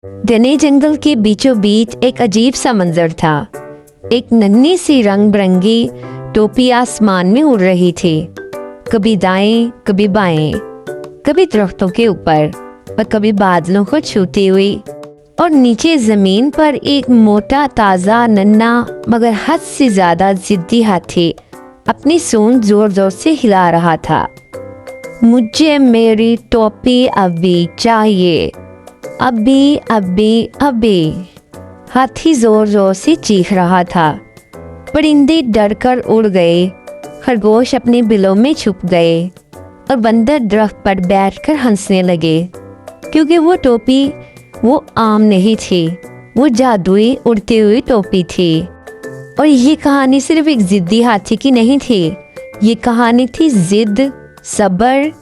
घने जंगल के बीचों बीच एक अजीब सा मंजर था। एक नन्ही सी रंग बिरंगी टोपी आसमान में उड़ रही थी, कभी दाएं कभी बाएं, कभी दरख्तों के ऊपर और कभी बादलों को छूती हुई। और नीचे जमीन पर एक मोटा ताजा नन्हा मगर हद से ज्यादा जिद्दी हाथी अपनी सूंड जोर जोर से हिला रहा था। मुझे मेरी टोपी अभी चाहिए, अभी अभी अभी, हाथी जोर जोर से चीख रहा था। परिंदे डरकर उड़ गए, खरगोश अपने बिलों में छुप गए और बंदर दरख्त पर बैठकर हंसने लगे, क्योंकि वो टोपी वो आम नहीं थी, वो जादुई उड़ती हुई टोपी थी। और ये कहानी सिर्फ एक जिद्दी हाथी की नहीं थी, ये कहानी थी जिद, सब्र,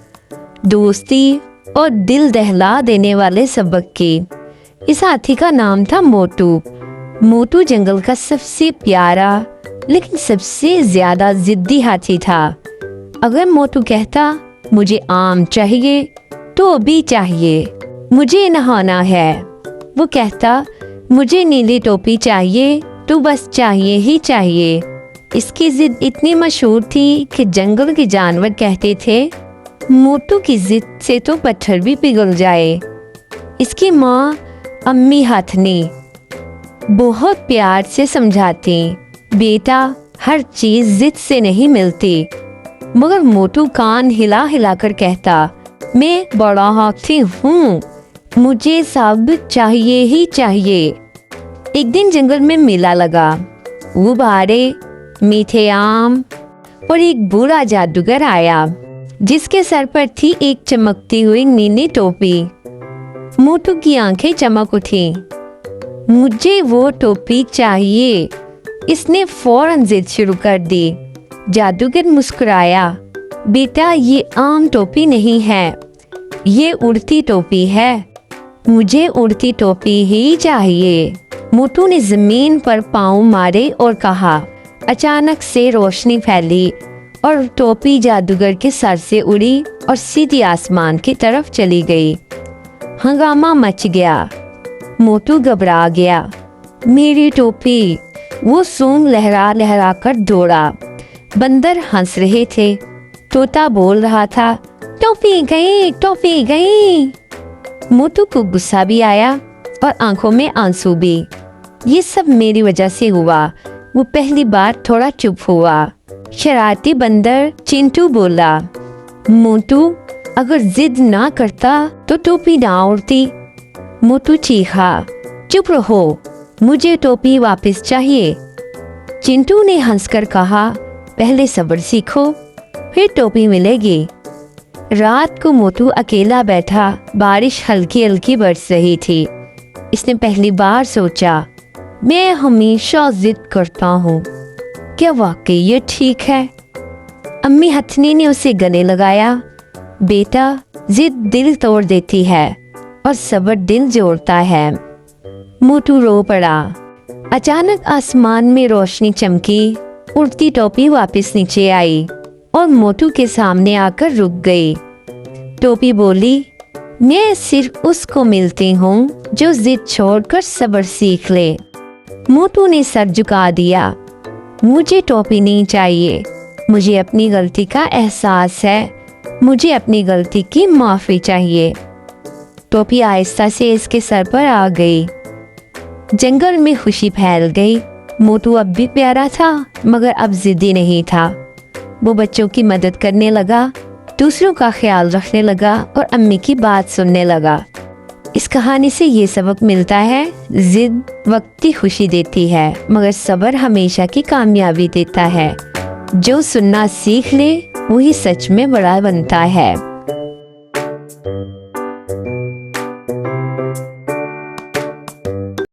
दोस्ती और दिल दहला देने वाले सबक की। इस हाथी का नाम था मोटू। मोटू जंगल का सबसे प्यारा लेकिन सबसे ज्यादा जिद्दी हाथी था। अगर मोटू कहता मुझे आम चाहिए तो अभी चाहिए, मुझे नहाना है, वो कहता मुझे नीली टोपी चाहिए तो बस चाहिए ही चाहिए। इसकी जिद इतनी मशहूर थी कि जंगल के जानवर कहते थे मोटू की जिद से तो पत्थर भी पिघल जाए। इसकी माँ अम्मी हथनी बहुत प्यार से समझाती, बेटा हर चीज जिद से नहीं मिलती। मगर मोटू कान हिला हिला कर कहता मैं बड़ा हाथी हूँ, मुझे सब चाहिए ही चाहिए। एक दिन जंगल में मेला लगा। गुब्बारे, मीठे आम और एक बूढ़ा जादूगर आया जिसके सर पर थी एक चमकती हुई नीली टोपी। मोटू की आंखें चमक उठी, मुझे वो टोपी चाहिए। इसने फौरन जिद शुरू कर दी। जादूगर मुस्कुराया, बेटा ये आम टोपी नहीं है, ये उड़ती टोपी है, मुझे उड़ती टोपी ही चाहिए। मोटू ने जमीन पर पांव मारे और कहा। अचानक से रोशनी फैली और टोपी जादूगर के सर से उड़ी और सीधी आसमान की तरफ चली गई। हंगामा मच गया। मोटू घबरा गया। मेरी टोपी, वो सूंड लहरा लहरा कर दौड़ा। बंदर हंस रहे थे, तोता बोल रहा था टोपी गई, टोपी गई। मोटू को गुस्सा भी आया और आंखों में आंसू भी। ये सब मेरी वजह से हुआ। वो पहली बार थोड़ा चुप हुआ। शरारती बंदर चिंटू बोला, मोटू अगर जिद ना करता तो टोपी ना उड़ती। मोटू चीखा, चुप रहो, मुझे टोपी वापस चाहिए। चिंटू ने हंसकर कहा, पहले सब्र सीखो, फिर टोपी मिलेगी। रात को मोटू अकेला बैठा, बारिश हल्की हल्की बरस रही थी। इसने पहली बार सोचा, मैं हमेशा जिद करता हूँ, क्या वाकई ये ठीक है? अम्मी हथनी ने उसे गले लगाया, बेटा जिद दिल तोड़ देती है और सब्र दिल जोड़ता है। मोटू रो पड़ा। अचानक आसमान में रोशनी चमकी, उड़ती टोपी वापस नीचे आई और मोटू के सामने आकर रुक गई। टोपी बोली, मैं सिर्फ उसको मिलती हूँ जो जिद छोड़कर सब्र सीख ले। मोटू ने सर झुका दिया, मुझे टोपी नहीं चाहिए, मुझे अपनी गलती का एहसास है, मुझे अपनी गलती की माफी चाहिए। टोपी आहिस्ता से इसके सर पर आ गई। जंगल में खुशी फैल गई। मोटू अब भी प्यारा था मगर अब जिद्दी नहीं था। वो बच्चों की मदद करने लगा, दूसरों का ख्याल रखने लगा और अम्मी की बात सुनने लगा। इस कहानी से ये सबक मिलता है, जिद वक्ती खुशी देती है मगर सब्र हमेशा की कामयाबी देता है। जो सुनना सीख ले वही सच में बड़ा बनता है।